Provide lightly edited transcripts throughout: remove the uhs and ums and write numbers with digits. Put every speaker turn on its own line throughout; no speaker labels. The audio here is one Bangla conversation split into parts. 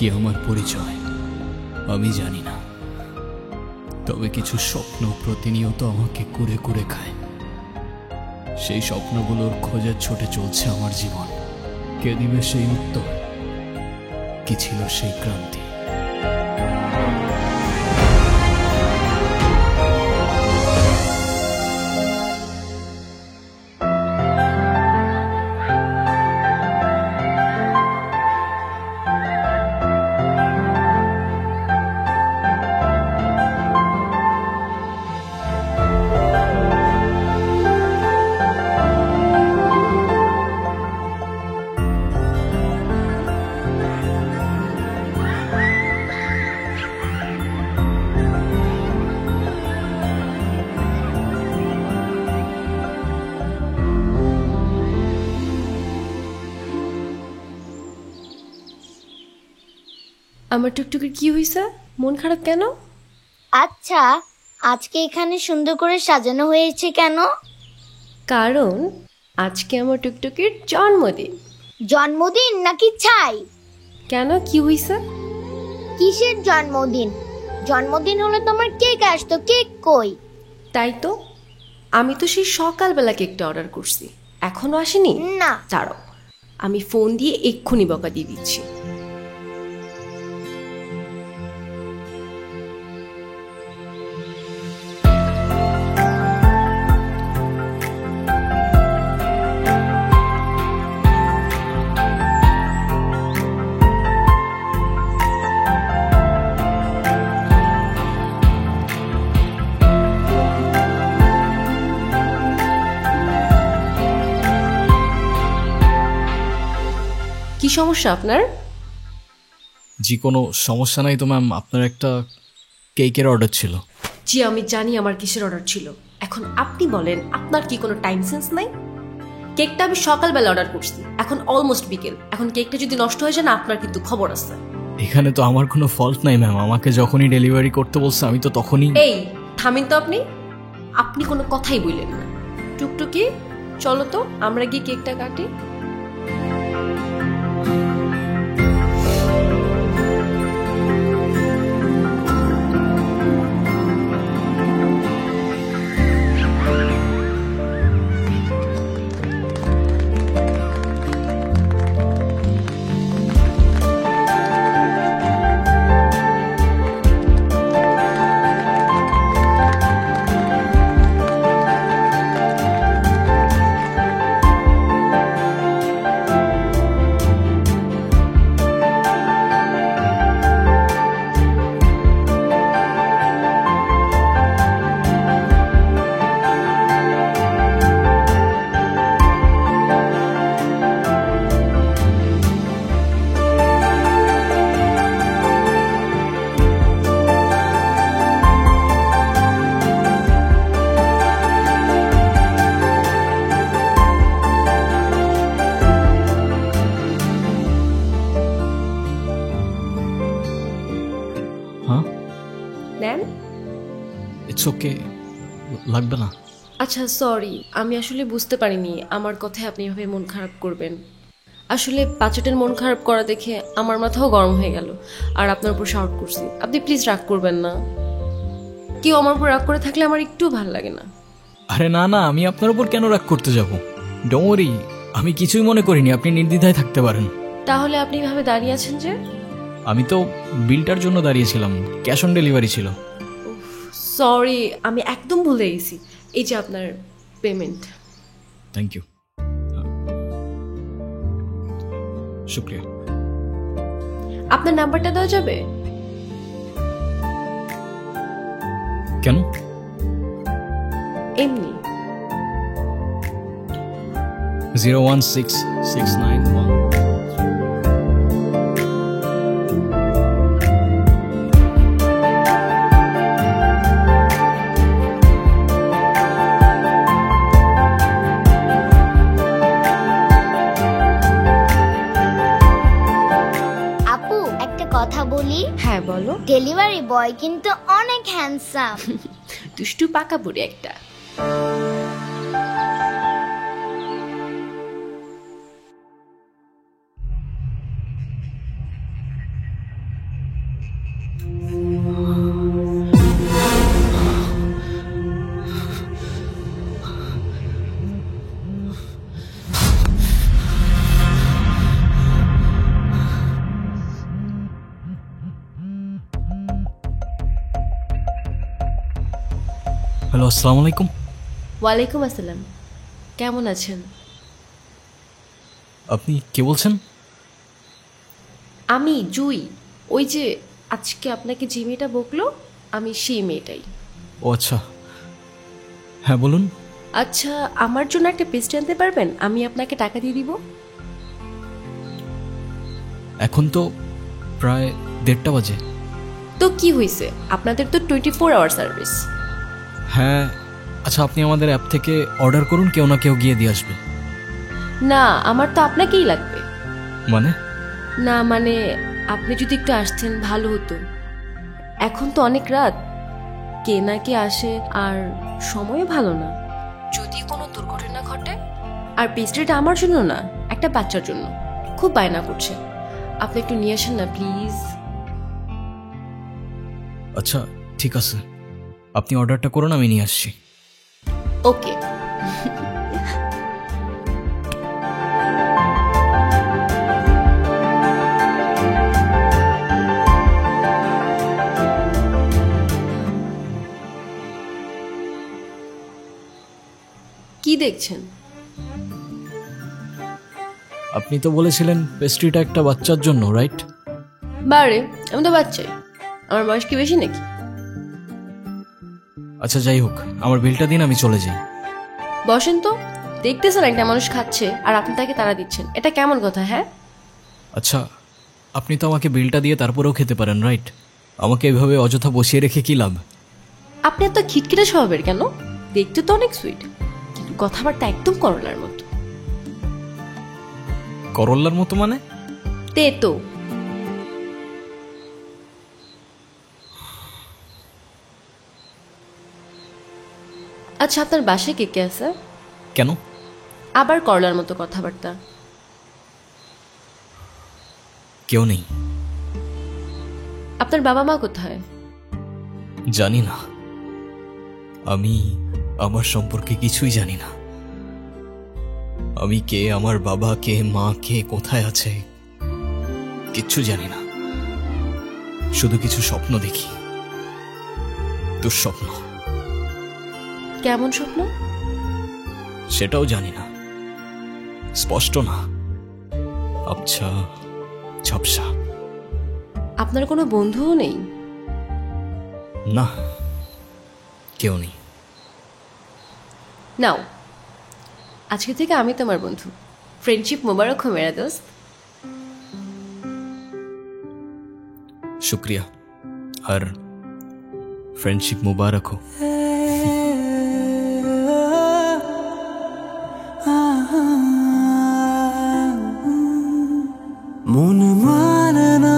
কি আমার পরিচয় আমি জানি না, তবে কিছু স্বপ্ন প্রতিনিয়ত আমাকে কুরে কুরে খায়। সেই স্বপ্নগুলোর খোঁজে ছুটে চলছে আমার জীবন। কে দিবে সেই উত্তর? কি ছিল সেই ক্রান্তি?
আমার টুকটুকির কি হইছে? মন খারাপ কেন?
আচ্ছা, আজকে এখানে সুন্দর করে সাজানো হয়েছে কেন?
কারণ আজকে আমার টুকটুকির জন্মদিন।
জন্মদিন নাকি ছাই?
কেন, কি হইছে?
কিসের জন্মদিন? জন্মদিন হলে তোমার কেক আসতো, কেক কই?
তাই তো, আমি তো সেই সকালবেলা কেকটা অর্ডার করছি, এখনো আসেনি।
না।
দাঁড়াও, আমি ফোন দিয়ে এক্ষুনি বকা দিয়ে দিচ্ছি। কি সমস্যা আপনার?
জি কোনো সমস্যা নাই তো ম্যাম, আপনার একটা কেকের অর্ডার ছিল।
জি আমি জানি আমার কিসের অর্ডার ছিল, এখন আপনি বলেন আপনার কি কোনো টাইম সেন্স নাই? কেকটা আমি সকালবেলা অর্ডার করছি, এখন অলমোস্ট বিকেল, এখন কেকটা যদি নষ্ট হয়ে যায় না আপনার কিন্তু খবর আছে।
এখানে তো আমার কোনো ফল্ট নাই ম্যাম, আমাকে যখনই ডেলিভারি করতে বলছে আমি তো তখনই।
এই থামেন তো, আপনি আপনি কোনো কথাই বললেন না। টুকটুকি চলো তো আমরা গিয়ে কেকটা কাটি।
হ্যাঁ
নেন।
ইটস ওকে, লাগবে না।
আচ্ছা সরি, আমি আসলে বুঝতে পারিনি আমার কথায় আপনি এভাবে মন খারাপ করবেন। আসলে বাচ্চাটার মন খারাপ করা দেখে আমার মাথাও গরম হয়ে গেল, আর আপনার উপর শাউট করছি। আপনি প্লিজ রাগ করবেন না, কেউ আমার উপর রাগ করে থাকলে আমার একটু ভালো লাগে না।
আরে না না, আমি আপনার উপর কেন রাগ করতে যাব? ডোন্ট ওয়ারি, আমি কিছুই মনে করিনি, আপনি নির্দ্বিধায় থাকতে পারেন।
তাহলে আপনি এভাবে দাঁড়িয়ে আছেন যে?
আমি তো বিলটার জন্য দাঁড়িয়েছিলাম, ক্যাশ অন ডেলিভারি ছিল।
সরি, আমি একদম ভুলে গেছি। এই যে আপনার পেমেন্ট।
থ্যাংক ইউ, শুক্রিয়া।
আপনার নাম্বারটা দেওয়া যাবে?
কেন?
এমনি।
01669
কথা বলি?
হ্যাঁ বলো।
ডেলিভারি বয় কিন্তু অনেক হ্যান্ডসাম।
দুষ্টু পাকা বুড়ি একটা।
হ্যালো, আসসালামু আলাইকুম।
ওয়ালাইকুম আসসালাম। কেমন আছেন?
আপনি কে বলছেন?
আমি জুই, ওই যে আজকে আপনাকে যে মেয়েটা বকলো, আমি সেই মেয়েটাই।
ও আচ্ছা, হ্যাঁ বলুন।
আচ্ছা, আমার জন্য একটা পেস্ট্রি আনতে পারবেন? আমি আপনাকে টাকা দিয়ে দিব।
এখন তো প্রায় 1:30 বাজে।
তো কি হয়েছে, আপনাদের তো 24 আওয়ার সার্ভিস।
হ্যাঁ আচ্ছা, আপনি আমাদের অ্যাপ থেকে অর্ডার করুন, কেউ না কেউ গিয়ে দিয়ে আসবে।
না, আমার তো আপনাকেই লাগবে।
মানে?
না মানে, আপনি যদি একটু আসতেন ভালো হতো। এখন তো অনেক রাত, কে না কে আসে, আর সময়ও ভালো না। যদি কোনো দুর্ঘটনা ঘটে। আর পেস্ট্রিটা আমার জন্য না, একটা বাচ্চার জন্য। খুব বায়না করছে, আপনি একটু নিয়ে আসেন না প্লিজ।
আচ্ছা ঠিক আছে, আপনি অর্ডারটা করুন, আমি নিয়ে আসছি।
ওকে। কি দেখছেন?
আপনি তো বলেছিলেন পেস্ট্রিটা একটা বাচ্চার জন্য, রাইট?
বারে, আমি তো বাচ্চাই, আমার বয়স কি বেশি নাকি?
আচ্ছা যাই হোক, আমার বিলটা দিন, আমি চলে যাই।
বসেন তো। দেখতেছেন একটা মানুষ খাচ্ছে আর আপনি তাকে তাড়া দিচ্ছেন, এটা কেমন কথা? হ্যাঁ,
আচ্ছা, আপনি তো আমাকে বিলটা দিয়ে তারপরেও খেতে পারেন, রাইট? আমাকে এভাবে অযথা বসিয়ে রেখে কি লাভ?
আপনি এত খিটখিটে স্বভাবের কেন? দেখতে তো অনেক সুইট, কিন্তু কথাবার্তা একদম করলার মতো।
করল্লার মতো মানে?
তেতো। আচ্ছা, আপনার বাসায় কে কে আছে?
কেন?
আবার করলার মতো কথাবার্তা।
কেউ নেই।
আপনার বাবা মা কোথায়?
জানি না, আমি আমার সম্পর্কে কিছুই জানি না। আমি কে, আমার বাবা কে, মা কে, কোথায় আছে, কিচ্ছু জানি না। শুধু কিছু স্বপ্ন দেখি, দুঃস্বপ্ন।
কেমন স্বপ্ন?
সেটাও জানি না, স্পষ্ট না, আবছা ঝাপসা।
আপনার কোনো বন্ধুও নেই?
না, কেউ নেই।
নাও, আজকে থেকে আমি তোমার বন্ধু। ফ্রেন্ডশিপ মোবারক হো মেরা দোস্ত।
শুক্রিয়া, আর ফ্রেন্ডশিপ মুবারক हो।
মন মানে না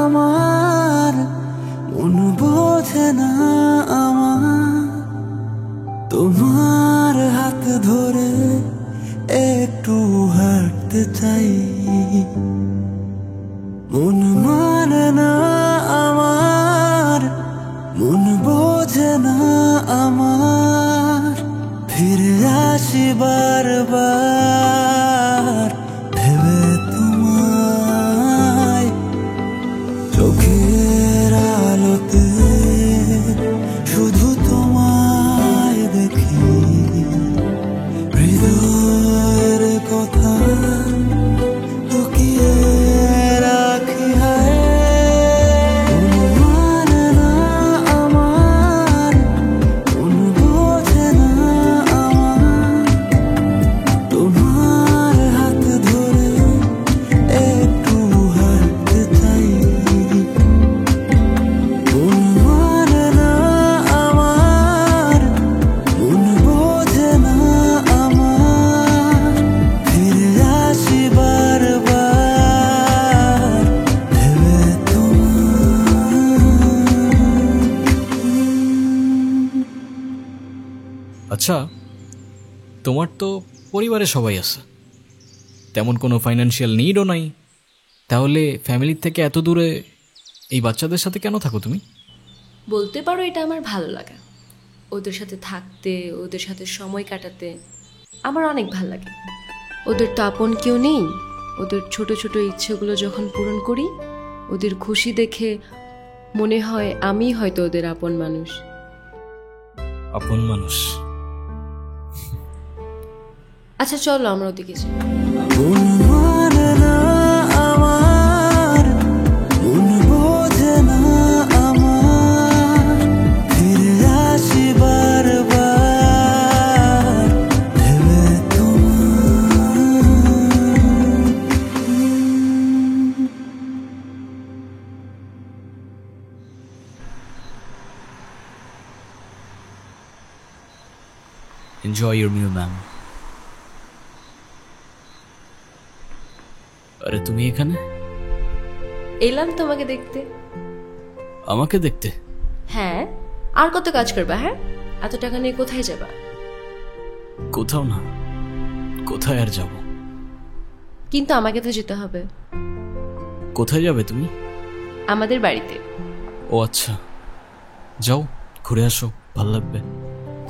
আমার, মন বোঝে না আমার, তোমার হাত ধরে একটু হাঁটতে চাই। মন মানে না আমার, মন বোঝে না আমার, ফিরে আসি বারবার ভেবে তোমায়। চোখের আলোতে শুধু তোমায় দেখি, হৃদয়ের কথা লুকিয়ে রাখি। হায় মন মানে না আমার, মন বোঝে না আমার, তোমার হাত ধরে একটু হাঁটতে চাই। মন মানে না আমার, মন বোঝে না আমার, ফিরে আসি বারবার ভেবে তোমার।
আচ্ছা, তোমার তো পরিবারে সবাই আছে, তেমন কোনো ফাইন্যান্সিয়াল নিডও নাই, তাহলে ফ্যামিলির থেকে এত দূরে এই বাচ্চাদের সাথে কেন থাকো তুমি?
বলতে পারো এটা আমার ভালো লাগা। ওদের সাথে থাকতে, ওদের সাথে সময় কাটাতে আমার অনেক ভালো লাগে। ওদের তো আপন কেউ নেই। ওদের ছোট ছোট ইচ্ছেগুলো যখন পূরণ করি, ওদের খুশি দেখে মনে হয় আমি হয়তো ওদের আপন মানুষ।
আপন মানুষ।
আচ্ছা চলো আমরা ওদিকে যাই।
মন মানে না আমার, মন বোঝে না আমার, ফিরে আসি বারবার ভেবে তোমার।
Enjoy your meal, ma'am. আরে তুমি এখানে?
এলাম তোমাকে দেখতে।
আমাকে দেখতে?
হ্যাঁ, আর কত কাজ করবা? হ্যাঁ, এত টাকা নিয়ে কোথায় যাবা?
কোথাও না, কোথায় আর যাব?
কিন্তু আমাকে তো যেতে হবে।
কোথায় যাবে তুমি?
আমাদের বাড়িতে।
ও আচ্ছা, যাও ঘুরে আসো, ভাল লাগবে।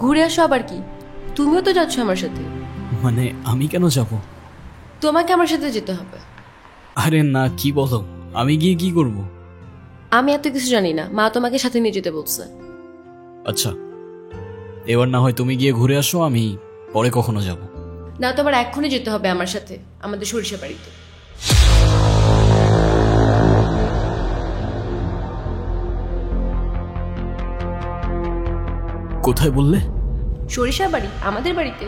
ঘুরে আসো আবার কি? তুমিও তো যাচ্ছ আমার সাথে।
মানে আমি কেন যাব?
তোমাকে আমার সাথে যেতে হবে।
আরে না, কি বলো, আমি গিয়ে কি করব?
আমি এত কিছু জানি না, মা তোমাকে সাথে নিয়ে যেতে বলছে।
আচ্ছা, এবার না হয় তুমি গিয়ে ঘুরে আসো, আমি পরে কখনো যাব।
না, তোমার এক্ষুনি যেতে হবে আমার সাথে আমাদের সরিষা বাড়িতে।
কোথায় বললে?
সরিষা বাড়ি, আমাদের বাড়িতে।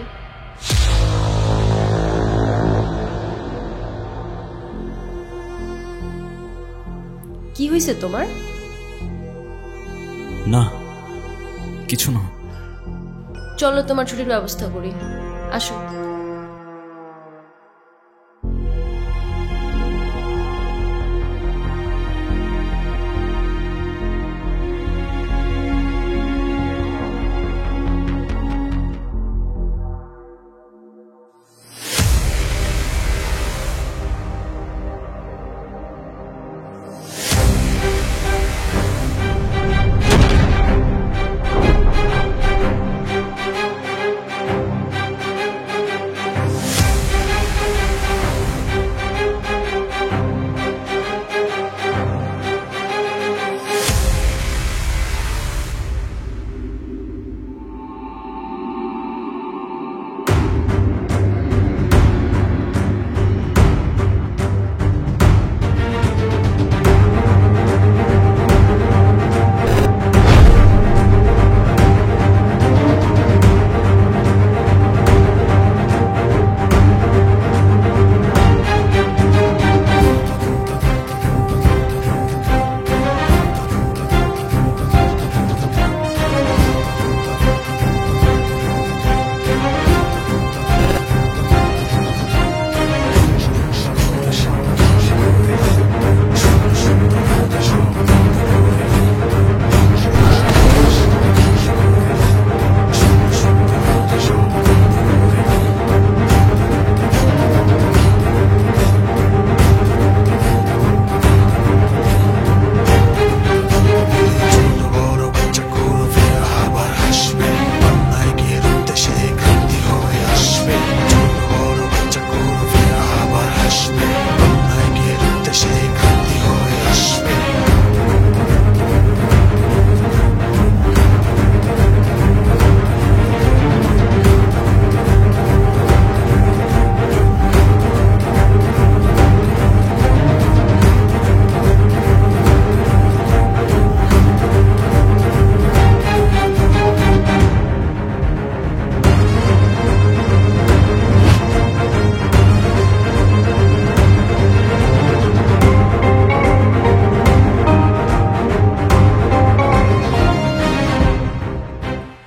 কি হয়েছে তোমার?
না, কিছু না।
চলো তোমার ছুটির ব্যবস্থা করি, আসো।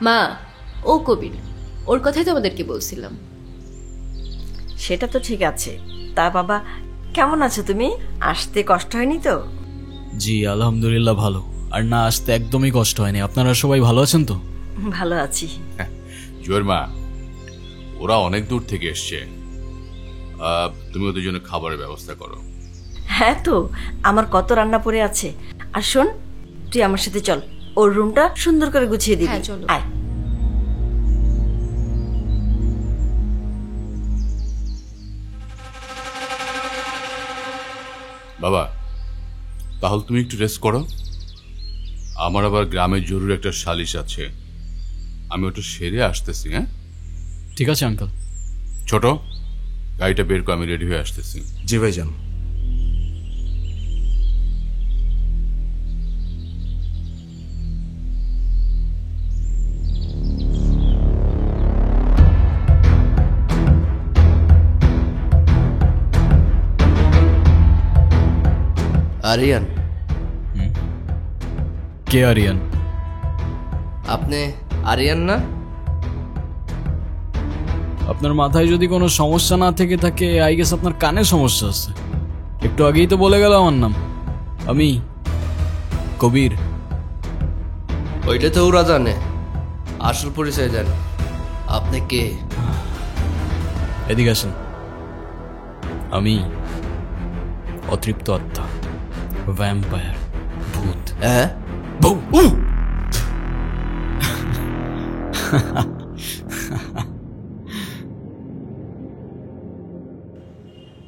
মা, ও কবির, ওর কথাই তো আমাদেরকে বলছিলাম।
সেটা তো ঠিক আছে। তা বাবা, কেমন আছো তুমি? আসতে কষ্ট হয়নি তো?
জি আলহামদুলিল্লাহ ভালো, আর না আসতে একদমই কষ্ট হয়নি। আপনারা সবাই ভালো আছেন তো?
ভালো আছি।
জুয়ের মা, ওরা অনেক দূর থেকে এসছে, তুমি ওদের জন্য খাবারের ব্যবস্থা করো।
হ্যাঁ তো, আমার কত রান্না পড়ে আছে। আর শোন, তুই আমার সাথে চল, ওর রুমটা সুন্দর করে গুছিয়ে দিবি।
হ্যাঁ, চলো।
আয়।
বাবা, তাহলে তুমি একটু রেস্ট করো, আমার আবার গ্রামের জরুরি একটা সালিশ আছে, আমি ওটা সেরে আসতেছি। হ্যাঁ
ঠিক আছে আঙ্কেল।
ছোট, গাড়িটা বের কর, আমি রেডি হয়ে আসতেছি।
জি ভাইজান।
আরিয়ান,
কে আরিয়ান?
আপনি আরিয়ান না?
আপনার মাথায় যদি কোনো সমস্যা না থেকে থাকে, আই গেস আপনার কানে সমস্যা আছে। একটু আগেই তো বলে গেল আমার নাম, আমি কবির।
ওইটা তো ওরা জানে, আসল পরিচয় দেন। আপনি কে?
এদিকে আসেন। আমি অতৃপ্ত আত্মা, ভ্যাম্পায়ার, ভূত।
হ্যাঁ,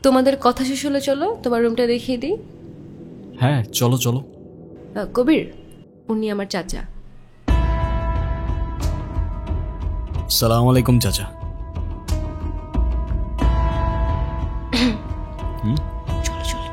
তোমাদের কথা শেষ হলে চলো তোমার রুমটা দেখিয়ে দিই।
হ্যাঁ চলো চলো।
কবির, উনি আমার চাচা।
সালাম আলাইকুম চাচা।
চলো চলো।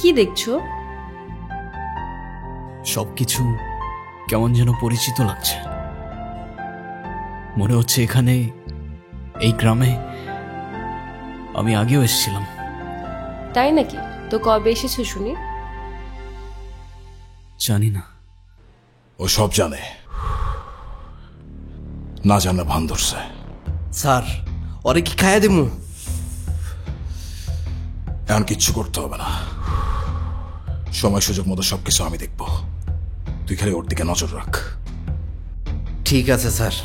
কি দেখছো?
সবকিছু কেমন যেন পরিচিত লাগছে। মনে হচ্ছে এখানে, এই গ্রামে আমি আগেও এসেছিলাম।
তাই নাকি? তো কবে এসেছো শুনি?
জানি না।
ও সব জানে, না জানা ভান ধরছে।
স্যার, ওরে কি খাইয়া দিমু?
এখন কিচ্ছু করতে হবে না, সময় সুযোগ মতো সবকিছু আমি দেখব। তুই খালি ওর দিকে নজর রাখ।
ঠিক আছে স্যার।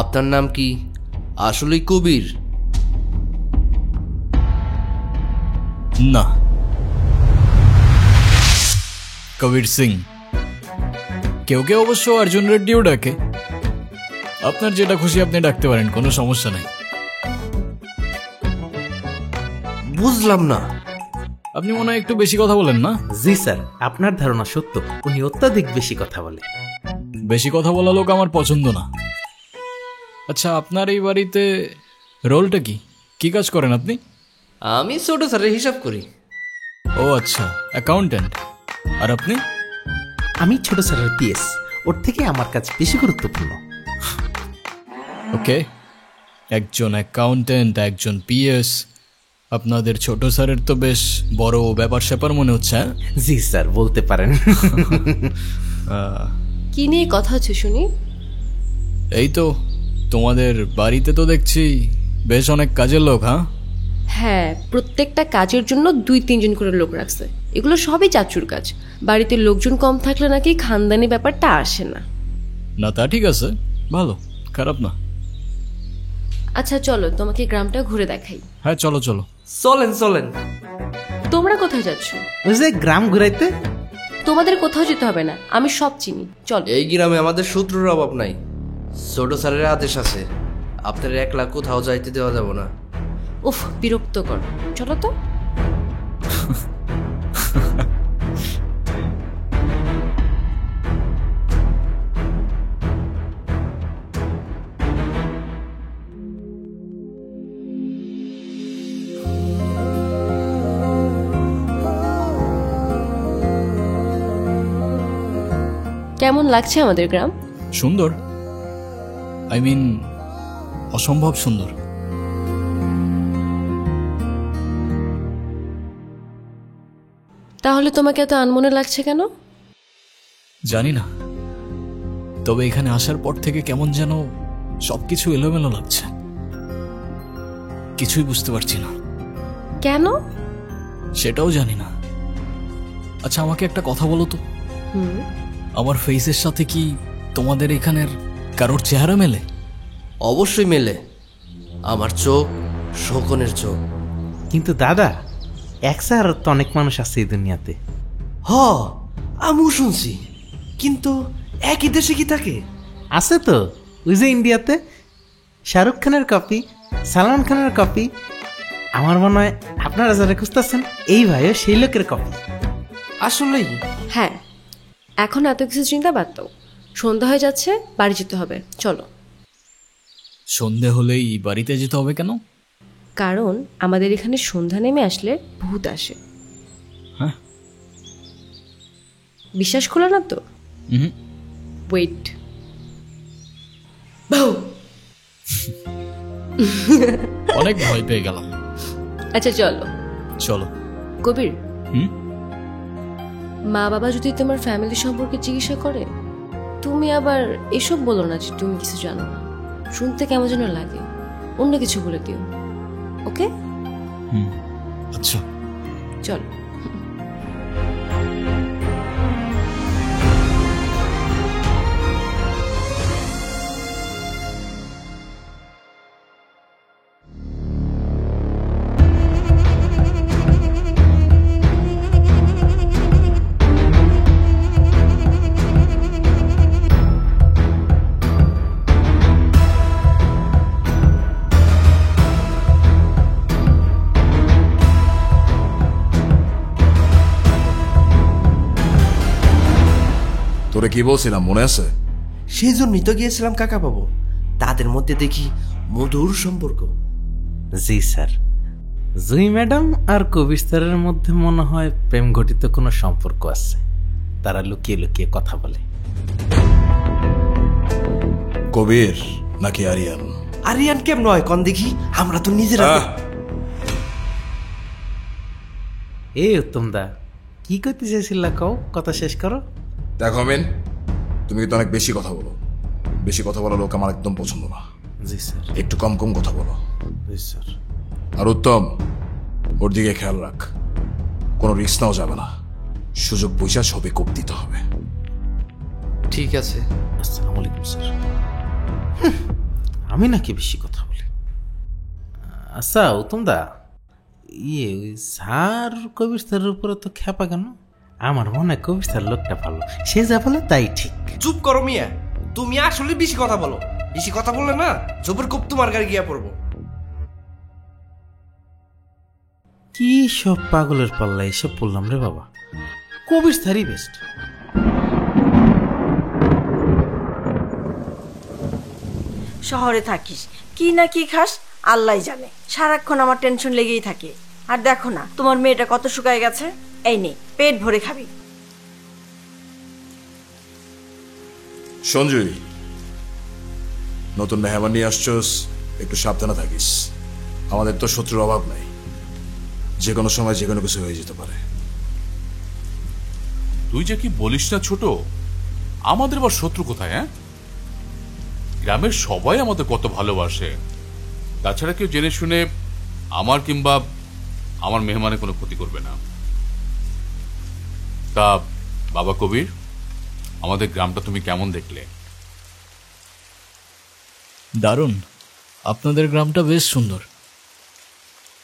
আপনার নাম কি আসলেই কবির?
না, কবির সিং। কেউ কেউ অবশ্য অর্জুন রেড্ডিও ডাকে। আপনার যেটা খুশি আপনি ডাকতে পারেন, কোনো সমস্যা নেই।
বুঝলাম না।
আপনি মনে হয় একটু বেশি কথা বলেন না?
জি স্যার, আপনার ধারণা সত্য, উনি অত্যাধিক বেশি কথা বলে।
বেশি কথা বলা লোক আমার পছন্দ না। আচ্ছা, আপনার এই বাড়িতে রোলটা কি? কি কাজ করেন আপনি?
আমি ছোট স্যারের হিসাব করি।
ও আচ্ছা, অ্যাকাউন্ট্যান্ট। আর আপনি?
আমি ছোট স্যারের পিএস, ওর থেকে আমার কাজ বেশি গুরুত্বপূর্ণ।
ওকে, একজন অ্যাকাউন্ট্যান্ট, একজন পিএস। আপনাদের ছোট স্যারের তো বেশ বড় ব্যাপার স্যাপার মনে হচ্ছে।
জি স্যার, বলতে পারেন।
কি নিয়ে কথা হচ্ছে শুনি?
এই তো, তোমাদের বাড়িতে তো দেখছি বেশ অনেক কাজের লোক।
হ্যাঁ, প্রত্যেকটা কাজের জন্য 2-3 জন করে লোক রাখছে। এগুলো সবই চাচুর কাজ। বাড়িতে লোকজন কম থাকলে নাকি খানদানি ব্যাপারটা আসে না।
না তা ঠিক আছে, ভালো, খারাপ না।
আচ্ছা চলো, তোমাকে গ্রামটা ঘুরে দেখাই।
হ্যাঁ চলো চলো।
চলেন চলেন।
তোমরা কোথায় যাচ্ছ?
ওই যে গ্রাম ঘুরাইতে।
তোমাদের কোথাও যেতে হবে না, আমি সব চিনি। চলো।
এই গ্রামে আমাদের শত্রুর অভাব নাই। ছোট স্যারের আদেশ আছে, আপনার একলা কোথাও যাইতে দেওয়া যাব না।
উফ, বিরক্তকর। চলো তো। কেমন লাগছে আমাদের গ্রাম?
সুন্দর, আই মিন অসম্ভব সুন্দর।
তাহলে তোমাকে এত আনমনে লাগছে কেন?
জানি না, তবে এখানে আসার পর থেকে কেমন যেন সবকিছু এলোমেলো লাগছে, কিছুই বুঝতে পারছি না।
কেন?
সেটাও জানি না। আচ্ছা, আমাকে একটা কথা বলো তো, আমার ফেসের সাথে কি তোমাদের এখানের কারোর চেহারা মেলে?
অবশ্যই মেলে। আমার চোখ শোকনের চোখ।
কিন্তু দাদা, একসার তো অনেক মানুষ আছে এই দুনিয়াতে।
হ, আমিও শুনছি, কিন্তু একই দেশে কি থাকে?
আছে তো, ওই যে ইন্ডিয়াতে শাহরুখ খানের কপি, সালমান খানের কপি। আমার মনে হয় আপনারা যারা খুঁজতেছেন এই ভাইও সেই লোকের কপি।
আসলেই?
হ্যাঁ, এখন এত কিছু চিন্তা বাদ দাও। সন্ধ্যা হয়ে যাচ্ছে, বাড়ি যেতে হবে, চলো।
সন্ধে হলেই বাড়িতে যেতে হবে কেন?
কারণ আমাদের এখানে সন্ধ্যা নেমে আসলে ভূত আসে।
হ্যাঁ?
বিশ্বাস করো না তো? ওয়েট।
অনেক ভয় পেয়ে গেলাম।
আচ্ছা চলো।
চলো।
কবির, মা বাবা যদি তোমার ফ্যামিলি সম্পর্কে জিজ্ঞাসা করে, তুমি আবার এসব বলো না যে তুমি কিছু জানো না। শুনতে কেমন যেন লাগে, অন্য কিছু বলে দিও। ওকে?
আচ্ছা
চলো।
তোরে কি বলছিলাম মনে আছে?
সেই জন্যই তো গিয়েছিলাম কাকা বাবু। তাদের মধ্যে দেখি মধুর সম্পর্ক।
জি স্যার, জুই ম্যাডাম আর কবির স্যারের মধ্যে মনে হয় প্রেম ঘটিত কোনো সম্পর্ক আছে। তারা লুকিয়ে লুকিয়ে কথা বলে।
কবির নাকি আরিয়ান?
আরিয়ান কেমন হয় কন দেখি, আমরা তো নিজেরা।
এই উত্তম দা, কি করতে চাইছিলা কও, কথা শেষ করো।
দেখো মেন, তুমি কিন্তু অনেক বেশি কথা বলো। বেশি কথা বলা লোক আমার একদম পছন্দ না।
জি স্যার।
একটু কম কম কথা বলো।
জি স্যার।
আর উত্তম, ওর দিকে খেয়াল রাখ, কোনো রিস্ক নাও যাবে না। সুযোগ বুঝা ছবি কোপ দিতে হবে।
ঠিক আছে।
আসসালামু আলাইকুম স্যার। আমি নাকি বেশি কথা বলি? আচ্ছা উত্তম দা, ওই স্যার কবির স্যারের উপরে তো খেপা কেন? আমার মনে হয় কবির স্যার লোকটা ভালো, সে যা বলে তাই ঠিক।
চুপ করো মিয়া, তুমি আসলে বেশি কথা বলো। বেশি কথা বললে না জবর কোপ তোমার গাড়ি গিয়া পড়বো।
কি সব পাগলের পাল্লা এসব পড়লাম রে বাবা। কবির স্যারই বেস্ট।
শহরে থাকিস, কি না কি খাস আল্লাহ জানে। সারাক্ষণ আমার টেনশন লেগেই থাকে। আর দেখো না তোমার মেয়েটা কত শুকায় গেছে। এই নে, পেট ভরে খাবি।
সঞ্জয়, নতুন মেহমান নিয়ে আসছস, একটু সাবধানে থাকিস। আমাদের তো শত্রুর অভাব নাই, যে কোনো সময় যে কোনো কিছু হয়ে যেতে পারে।
তুই যে কি বলিস না ছোট, আমাদের আবার শত্রু কোথায়? হ্যাঁ, গ্রামের সবাই আমাদের কত ভালোবাসে। তাছাড়া কেউ জেনে শুনে আমার কিংবা আমার মেহমানের কোনো ক্ষতি করবে না। তা বাবা কবির, আমাদের গ্রামটা তুমি কেমন দেখলে?
দারুণ, আপনাদের গ্রামটা বেশ সুন্দর।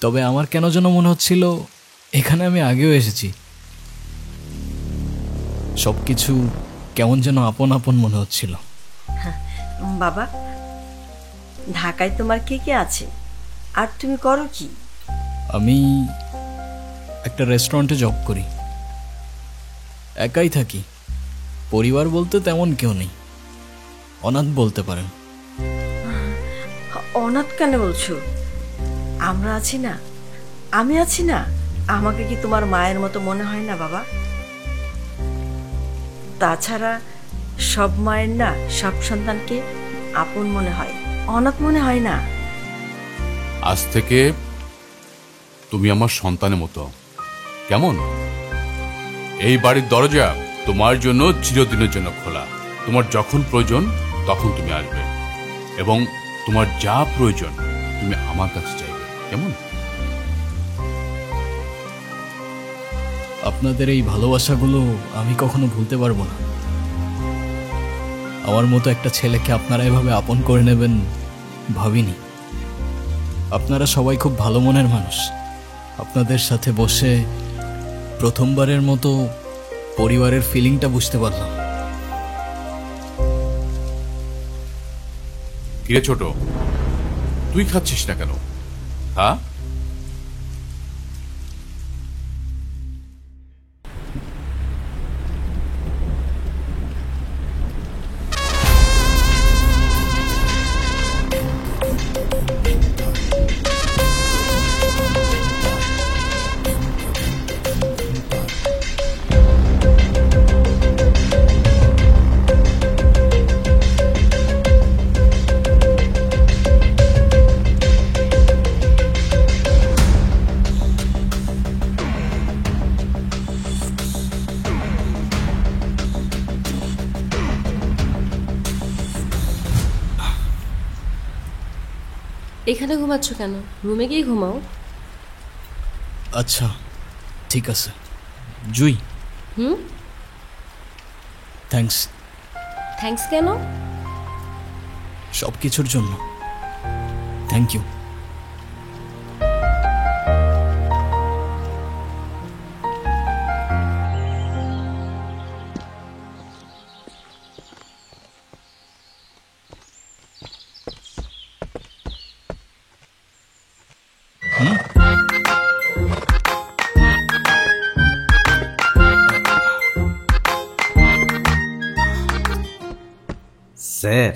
তবে আমার কেন যেন মনে হচ্ছিল এখানে আমি আগেও এসেছি। সবকিছু কেমন যেন আপন আপন মনে হচ্ছিল।
বাবা, ঢাকায় তোমার কে কে আছে আর তুমি করো কি?
আমি একটা রেস্টুরেন্টে জব করি, একাই থাকি। পরিবার বলতে তেমন কেউ নেই, অনাথ বলতে পারেন।
অনাথ কেন বলছো? আমরা আছি না, আমি আছি না। আমাকে কি তোমার মায়ের মতো মনে হয় না বাবা? তাছাড়া সব মায়ের না সব সন্তানকে আপন মনে হয়, অনাথ মনে হয় না।
আজ থেকে তুমি আমার সন্তানের মতো, কেমন? এই বাড়ির দরজা তোমার জন্য চিরদিনের জন্য খোলা। তোমার যখন প্রয়োজন তখন তুমি আসবে। এবং তোমার যা প্রয়োজন তুমি আমার কাছে চাইবে, কেমন?
আপনাদের এই ভালোবাসাগুলো আমি কখনো ভুলতে পারবো না। আমার মতো একটা ছেলেকে আপনারা এভাবে আপন করে নেবেন ভাবিনি। আপনারা সবাই খুব ভালো মনের মানুষ। আপনাদের সাথে বসে প্রথমবারের মতো পরিবারের ফিলিংটা বুঝতে পারলাম।
কিরে ছোট, তুই খাচ্ছিস না কেন? হ্যাঁ,
এখানে ঘুমাচ্ছ কেন? রুমে গিয়ে ঘুমাও।
আচ্ছা ঠিক আছে। জুই, থ্যাঙ্কস।
থ্যাঙ্কস কেন?
সব কিছুর জন্য থ্যাংক ইউ।
স্যার,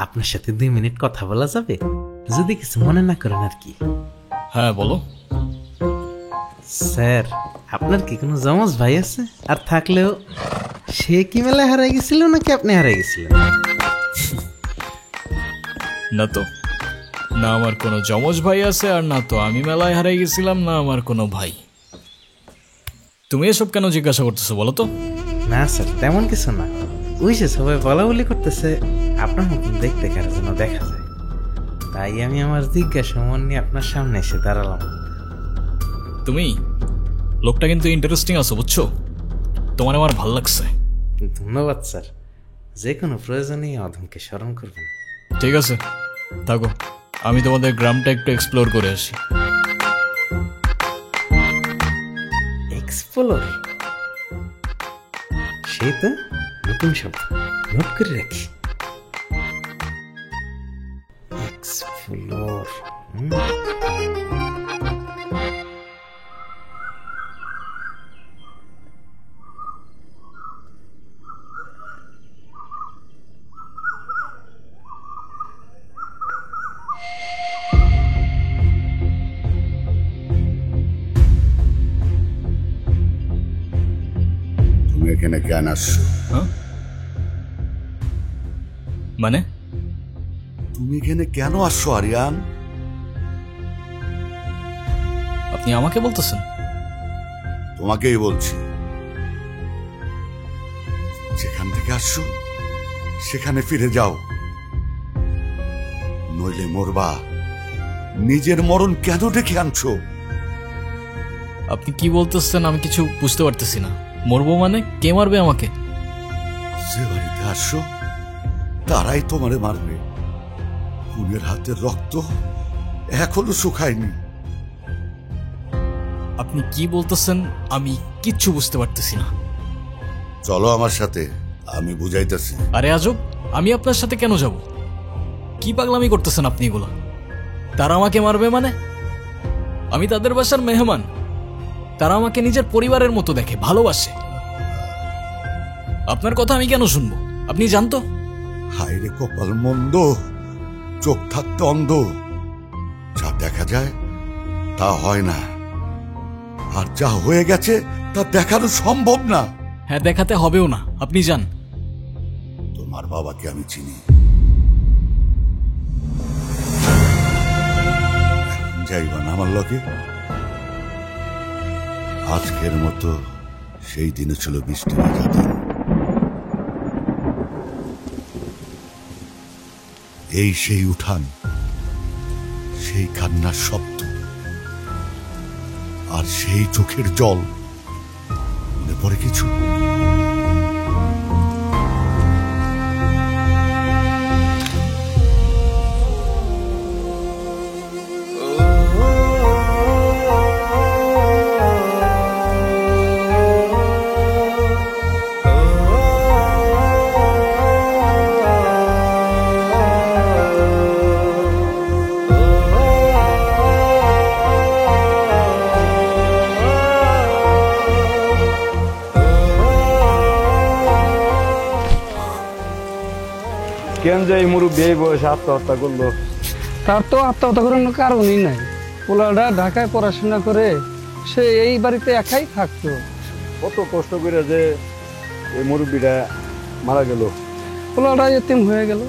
আপনার সাথে 2 মিনিট কথা বলা যাবে? যদি কিছু মনে না করেন আর কি।
হ্যাঁ বলো।
স্যার, আপনার কি কোনো জমজ ভাই আছে? আর থাকলেও সে কি মেলায় হারাই গেছিল নাকি আপনি হারাই গেছিলেন?
না তো, না আমার কোনো যমজ ভাই আছে, আর না তো আমি মেলায় হারাই গেছিলাম, না আমার কোনো ভাই। তুমি এসব কেন জিজ্ঞাসা করতেছো বলো তো?
না স্যার, তেমন কিছু না। ওই যে সবাই বলা বলি করতেছে আপনার মতন দেখতে কারো যেন দেখা যায়, তাই আমি আমার জিজ্ঞাসা মন নিয়ে আপনার সামনে এসে দাঁড়ালাম।
তুমি লোকটা কিন্তু ইন্টারেস্টিং আছো, বুঝছো? তোমার আমার ভাল লাগছে।
ধন্যবাদ স্যার। যে কোনো প্রয়োজনে অধমকে স্মরণ করবেন।
ঠিক আছে, থাকো, আমি তোমাদের গ্রামটা একটু এক্সপ্লোর করে আসি।
এক্সপ্লোর? সেই তো নতুন শব্দ, নোট করে রাখি। এক্সপ্লোর।
তুমি এখানে কেন আসছো?
মানে
তুমি এখানে কেন আসছো আরিয়ান?
আপনি আমাকে বলতেছেন?
তোমাকেই বলছি। যেখান থেকে আসছো সেখানে ফিরে যাও, নইলে মরবা। নিজের মরণ কেন ডেকে আনছো?
আপনি কি বলতেছেন আমি কিছু বুঝতে পারতেছি না। মরবো মানে? কে মারবে আমাকে?
যে বাড়িতে আসছো তারাই তোমারে মারবে। খুনের হাতের রক্ত এখনো শুকায়নি।
আপনি কি বলতেছেন আমি কিচ্ছু বুঝতে পারতেছি না।
চলো আমার সাথে, আমি বুঝাইতেছি।
আরে আজব, আমি আপনার সাথে কেন যাব? কি পাগলামি করতেছেন আপনি এগুলো? তারা আমাকে মারবে মানে? আমি তাদের বাসার মেহমান। তারা আমাকে নিজের পরিবারের মতো দেখে, ভালোবাসে। আপনার কথা আমি কেন শুনবো? আপনি জানতো?
হায় রে কপাল মন্দ, চোখ থাকতে অন্ধ। যা দেখা যায় তা হয় না, আর যা হয়ে গেছে তা দেখানো সম্ভব না।
হ্যাঁ, দেখাতে হবেও না। আপনি যান।
তোমার বাবাকে আমি চিনি। এখন যাইবা না আমার লগে? আজকের মতো সেই দিনে ছিল বৃষ্টি ভেজা দিন। এই সেই উঠান, সেই কান্নার শব্দ, আর সেই চোখের জল। মনে পড়ে কিছু?
কেন যে এই মুরব্বী এই বয়সে আত্মহত্যা করলো?
তার তো আত্মহত্যা করার কারণই নাই। পোলাটা ঢাকায় পড়াশোনা করে সে এই বাড়িতে একাই থাকতো।
কত কষ্ট করে যে এই মুরব্বীটা মারা গেল।
পোলাটা এতিম হয়ে গেল।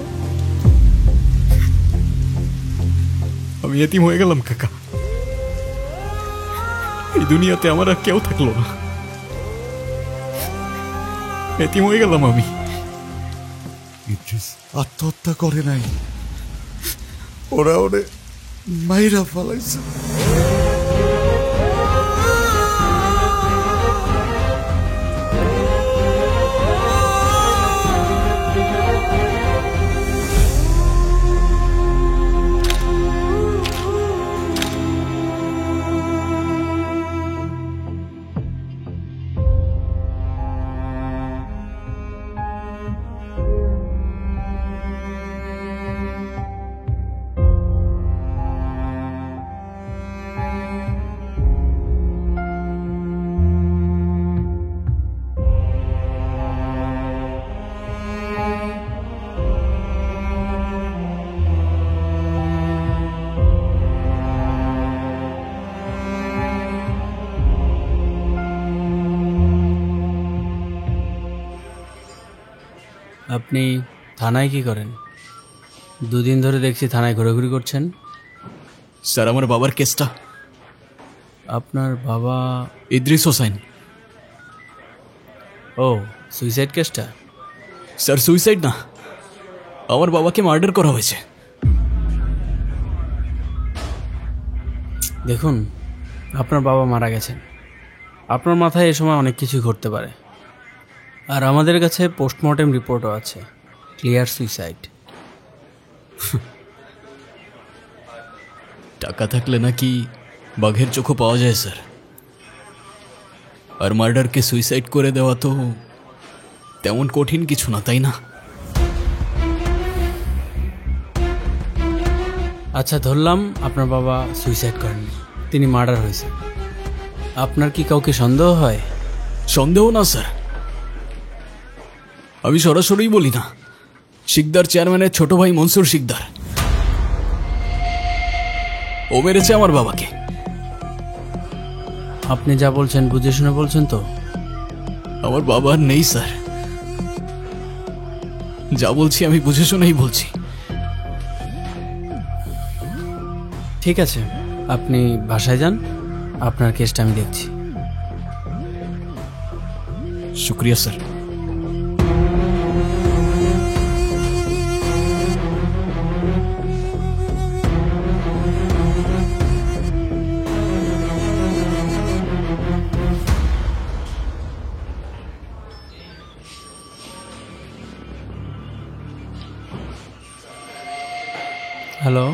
আমি এতিম হয়ে গেলাম কাকা। এই দুনিয়াতে আমার আর কেউ থাকলো না, এতিম হয়ে গেলাম আমি।
ইদ্রিস আত্মহত্যা করে নাই, ওরা ওরে মাইরা ফেলাইছে।
আপনি থানায় কি করেন? দুদিন ধরে দেখছি থানায় ঘোরাঘুরি করছেন।
স্যার, আমার বাবার কেসটা।
আপনার বাবা?
ইদ্রিস হোসেন।
ও, সুইসাইড কেসটা?
স্যার, সুইসাইড না, আমার বাবাকে মার্ডার করা হয়েছে।
দেখুন, আপনার বাবা মারা গেছেন, আপনার মাথায় এ সময় অনেক কিছু ঘটতে পারে। আর আমাদের কাছে পোস্টমর্টেম রিপোর্টও আছে, ক্লিয়ার সুইসাইড।
টাকা থাকলে নাকি বাঘের চোখও পাওয়া যায় স্যার। আর মার্ডারকে সুইসাইড করে দেওয়া তো তেমন কঠিন কিছু না, তাই না?
আচ্ছা, ধরলাম আপনার বাবা সুইসাইড করেননি, তিনি মার্ডার হয়েছে। আপনার কি কাউকে সন্দেহ হয়?
সন্দেহ না স্যার, আমি সরাসরি বলি না। শিকদার চেয়ারম্যানের ছোট ভাই মনসুর শিকদার, ও মেরেছে আমার বাবাকে।
আপনি যা বলছেন বুঝে শুনে বলছেন তো?
আমার বাবা আর নেই স্যার, যা বলছি আমি বুঝে শুনেই বলছি।
ঠিক আছে, আপনি বাসায় যান, আপনার কেসটা আমি দেখছি।
শুক্রিয়া স্যার।
হ্যালো,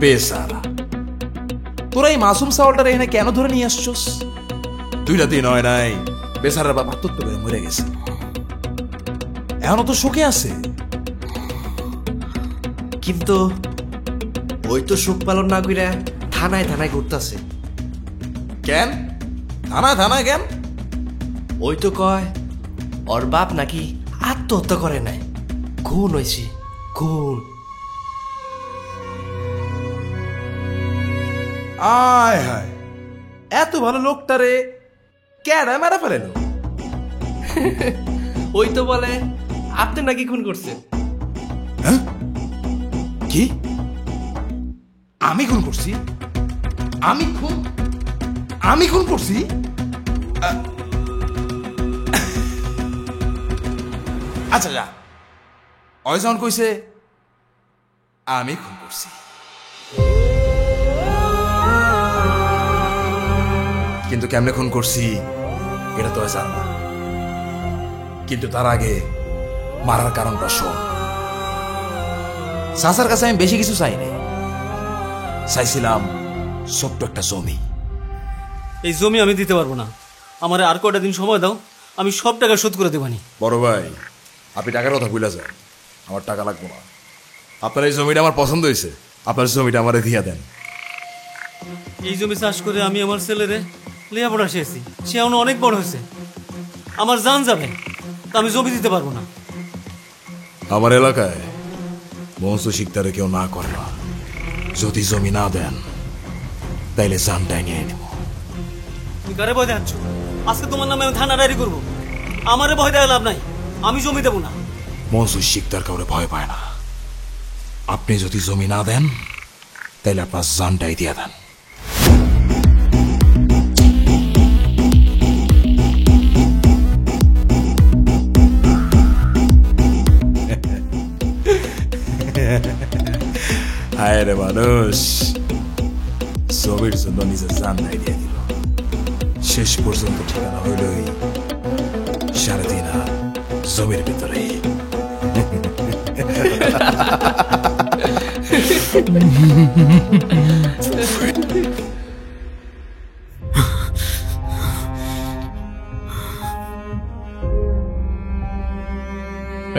বেসারা, তোরা এই মাসুম সাওয়ালটারে এখানে কেন ধরে নিয়ে আসছস? 2 দিন হয় নাই, বেসারার বাবা আত্মহত্যা করে মরে গেছে, এখনো তো শোকে আছে।
কিন্তু ওই তো শোক পালন না কইরা থানায় থানায় ঘুরতাছে।
কেন থানায় থানায় কেন?
ওই তো কয় ওর বাপ নাকি আত্মহত্যা করে নাই, খুন হয়েছে।
কোন? আয় হায়, এত ভালো লোকটারে কেডা মেরা ফেলেলো?
ওই তো বলে আপনি নাকি খুন করছেন।
কি? আমি খুন করছি? আমি খুন করছি? আচ্ছা যা, অয়জন কইছে আমি খুন করছি, কিন্তু কেমনে খুন করছি এটা তো জান না। কিন্তু তার আগে মারার কারণটা শোন। চাচার কাছে আমি বেশি কিছু চাইনি, চাইছিলাম ছোট্ট একটা জমি।
এই জমি আমি দিতে পারবো না, আমার আর কয়টা দিন সময় দাও, আমি সব টাকা শোধ করে দেবানি।
বড় ভাই, আপনি টাকার কথা ভুলে যান, আমার টাকা লাগবে না। আপনার এই জমিটা আমার পছন্দ হয়েছে, আপনার জমিটা আমারে দিয়ে দেন।
এই জমি চাষ করে আমি আমার ছেলেরে লেখাপড়া শিখেছি, সে এখন অনেক বড় হয়েছে, আমার জান যাবে, তা আমি জমি দিতে পারবো না।
আমার এলাকায় বংশ শিকদারে কেউ না করে না, যদি জমি না দেন তাইলে জানটাই নিয়ে নেব।
তুমি কারে ভয় দেখাচ্ছ? আজকে তোমার নামে আমি থানা ডায়েরি করবো, আমারে ভয় দেখা লাভ নাই, আমি জমি দেবো না।
মনসুর শিকদার কাউরে ভয় পায় না, আপনি যদি জমি না দেন তাইলে আপনার জানটাই দিয়ে দেন। হায় রে মানুষ, জমির জন্য নিজের জানটাই দিয়ে দিল। শেষ পর্যন্ত ঠিকানা হইলই 3.5 হাত জমির ভিতরে।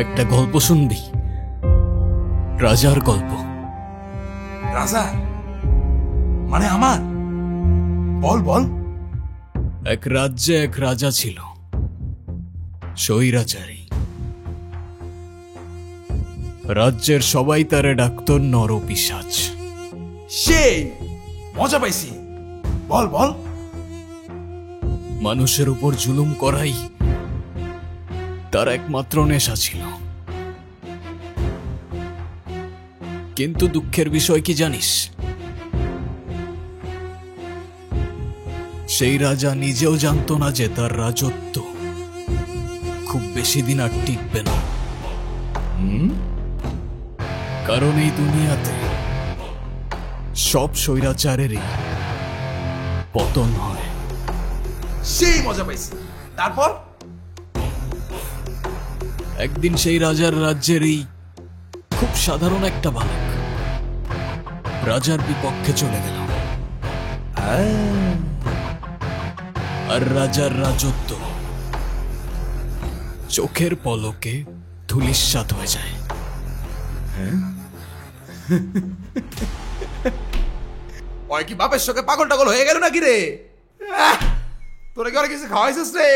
একটা গল্প শুনবি? রাজার গল্প।
রাজা মানে আমার? বল বল।
এক রাজ্যে এক রাজা ছিল, স্বৈরাচারী। রাজ্যের সবাই তারে ডাকত নরপিশাচ।
সেই মজা পাইছি, বল বল।
মানুষের উপর জুলুম করাই তার একমাত্র নেশা ছিল। কিন্তু দুঃখের বিষয় কি জানিস? সেই রাজা নিজেও জানতো না যে তার রাজত্ব খুব বেশি দিন আর টিকবে না। কারণ এই দুনিয়াতে সব স্বৈরাচারেরই পতন হয়।
সেই মজা পাইছি, তারপর?
একদিন সেই রাজার রাজ্যেরই খুব সাধারণ একটা বালক রাজার বিপক্ষে চলে গেল, আর রাজার রাজত্ব চোখের পলকে ধূলিসাৎ হয়ে যায়।
ওই কি বাপের সঙ্গে পাগল টাগল হয়ে গেল নাকি রে? তোরা কি অনেক কিছু খাওয়াইছিস রে?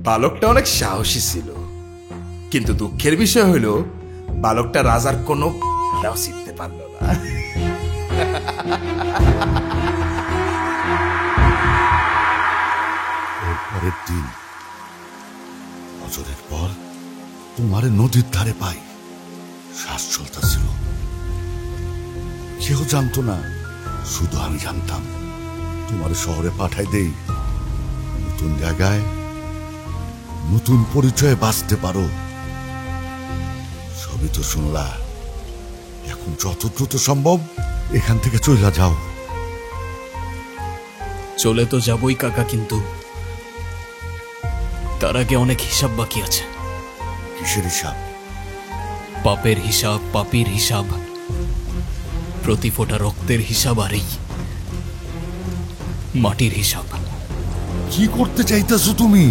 বালকটা অনেক সাহসী ছিল, কিন্তু দুঃখের বিষয় হইল বালকটা রাজার কোনো চিনতে পারল না।
পরের দিন বছরের পর তোমার নদীর ধারে পাই, শ্বাস চলতেছিল। কেউ জানতো না, শুধু আমি জানতাম। তোমার শহরে পাঠাই দেই, নতুন জায়গায় নতুন পরিচয়ে বাঁচতে পারো। সবই তো শুনলা, এখন যত দ্রুত সম্ভব এখান থেকে চলে যাও।
চলে তো যাবই কাকা, কিন্তু তার আগে অনেক হিসাব বাকি আছে।
কিসের হিসাব?
পাপের হিসাব, পাপীর হিসাব, প্রতি ফোঁটা রক্তের হিসাব, আর এই মাটির হিসাব।
কি করতে চাইতেছো তুমি?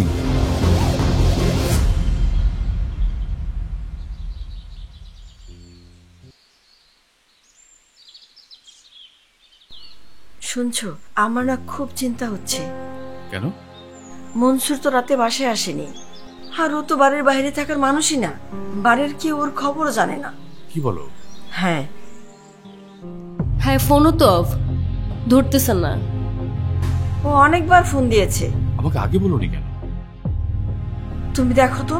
শুনছো, আমার না খুব চিন্তা হচ্ছে।
কেন?
মনসুর তো রাতে বাসায় আসেনি, আর ও তো বাড়ির বাইরে থাকার মানুষই না। বাড়ির কেউ ওর খবরও জানে না।
কি বলো?
হ্যাঁ
হ্যাঁ, ফোনও তো অফ, ধরতেছেন না।
ও অনেকবার ফোন দিয়েছে।
আমাকে আগে বলোনি কেন?
তুমি দেখো তো।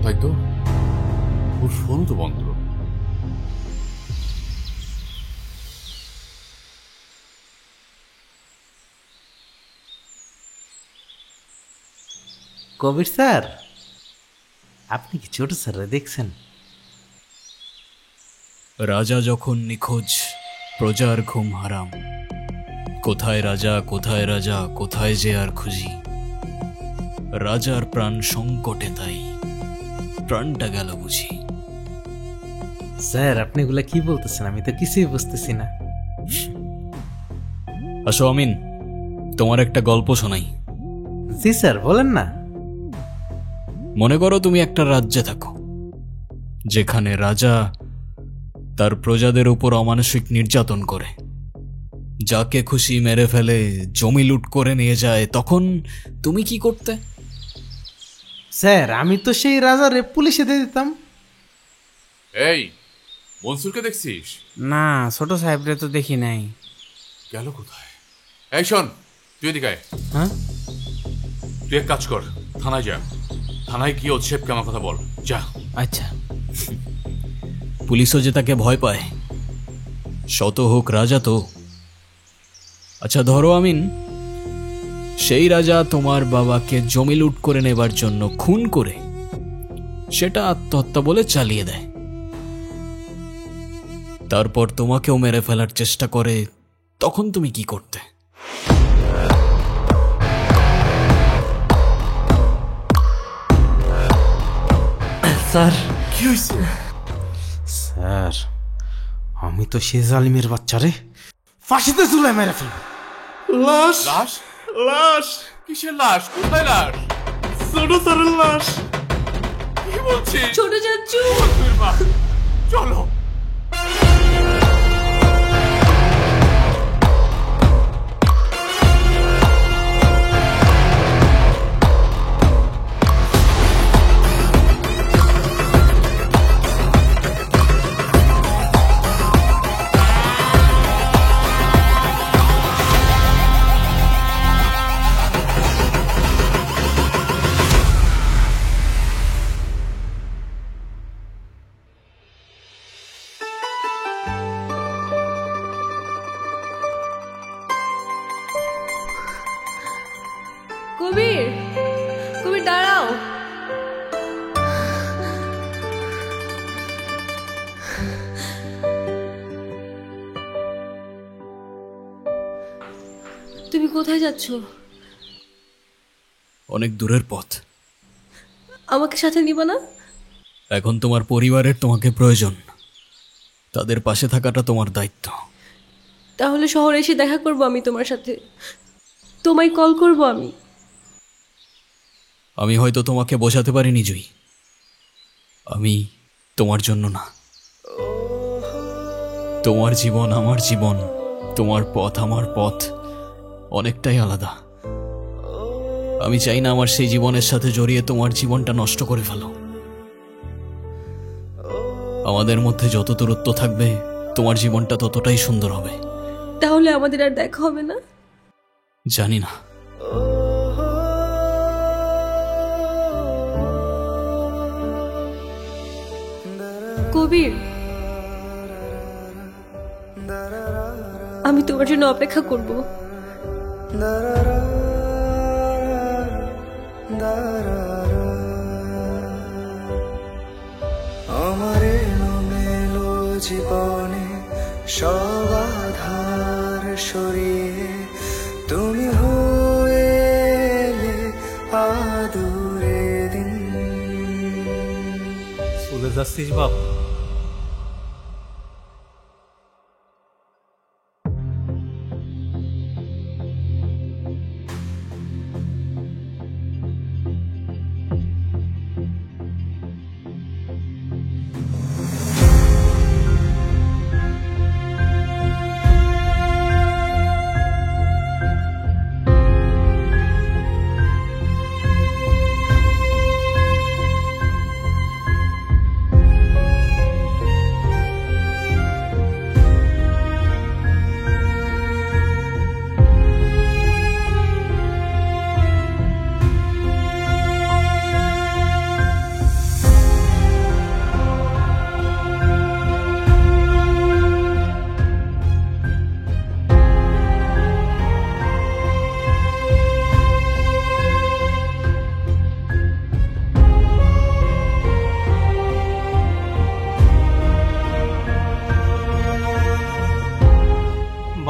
তাই তো, ওর ফোন তো বন্ধ।
কবির স্যার, আপনি কি ছোট স্যাররা দেখছেন?
রাজা যখন নিখোঁজ, প্রজার ঘুম হারাম। কোথায় রাজা, কোথায় রাজা, কোথায় যে আর খুঁজি। রাজার প্রাণ সংকটে, তাই প্রাণটা গেল বুঝি।
স্যার, আপনি এগুলা কি বলতেছেন? আমি তো কিছুই বুঝতেছি না।
আসো আমিন, তোমার একটা গল্প শোনাই।
জি স্যার, বলেন না।
মনে করো তুমি একটা রাজ্যে থাকো, যেখানে রাজা তার প্রজাদের উপর অমানসিক নির্যাতন করে, যাকে খুশি মেরে ফেলে, জমি লুট করে নিয়ে যায়। তখন তুমি কি করতে?
স্যার, আমি তো সেই রাজারে পুলিশে দিয়ে দিতাম।
এই, মনসুরকে দেখছিস?
না, ছোট সাহেবরে তো দেখি নাই।
গেল কোথায়? এই শোন, তুই এদিকে আয়।
হ্যাঁ,
তুই এক কাজ কর, থানায় যা। থানায় গিয়ে ওর ছেপকে আমার কথা বল, যা।
আচ্ছা। পুলিশও যে তাকে ভয় পায়, শত হোক রাজা তো। আচ্ছা ধরো আমিন, সেই রাজা তোমার বাবাকে জমি লুট করে নেবার জন্য খুন করে সেটা আত্মহত্যা বলে চালিয়ে দেয়। তারপর তোমাকেও মেরে ফেলার চেষ্টা করে, তখন তুমি কি করতে?
স্যার,
কি হয়েছে?
স্যার, আমি তো সে জালিমের বাচ্চারে ফাঁসিতে ঝুলায় মেরে ফেলব।
লাশ?
লাশ? লাশ? কিসের লাশ? কোথায় লাশ?
ছোট স্যারের লাশ।
কি বলছিস?
ছোট চাচু,
চলো।
কবির, কবির দাঁড়াও। তুমি কোথায় যাচ্ছ?
অনেক দূরের পথ।
আমাকে সাথে নিবা না?
এখন তোমার পরিবারের তোমাকে প্রয়োজন, তাদের পাশে থাকাটা তোমার দায়িত্ব।
তাহলে শহরে এসে দেখা করব আমি তোমার সাথে, তোমায় কল করব আমি।
আমি হয়তো তোমাকে বোঝাতে পারিনি জুই, আমি তোমার জন্য না, তোমার জীবন আমার জীবন, তোমার পথ আমার পথ অনেকটাই আলাদা। আমি চাই না আমার সেই জীবনের সাথে জড়িয়ে তোমার জীবনটা নষ্ট করে ফেলো। আমাদের মধ্যে যত দূরত্ব থাকবে তোমার জীবনটা ততটাই সুন্দর হবে।
তাহলে আমাদের আর দেখা হবে না?
জানি না।
কবির, আমি তোমার জন্য অপেক্ষা করব।
আমার এলোমেলো জীবনে সব আধার সরিয়ে তুমি হয়ে এলে আদুরে দিন।
চলে যাচ্ছিস বাপ?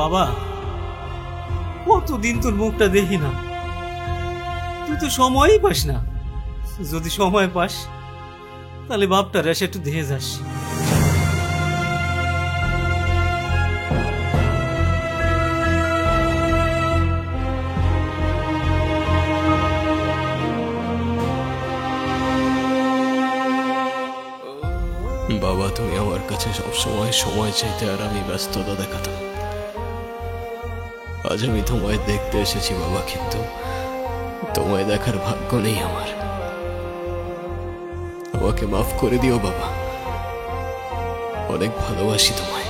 বাবা, কতদিন তোর মুখটা দেখি না, তুই তো সময়ই পাস না। যদি সময় পাস তাহলে বাপটা এসে একটু দেখে যাস।
বাবা, তুমি আমার কাছে সবসময় সময় চাইতে আর আমি ব্যস্ততা দেখাতাম। আজ আমি তোমায় দেখতে এসেছি বাবা, কিন্তু তোমায় দেখার ভাগ্য নেই আমার। আমাকে মাফ করে দিও বাবা, অনেক ভালোবাসি তোমায়।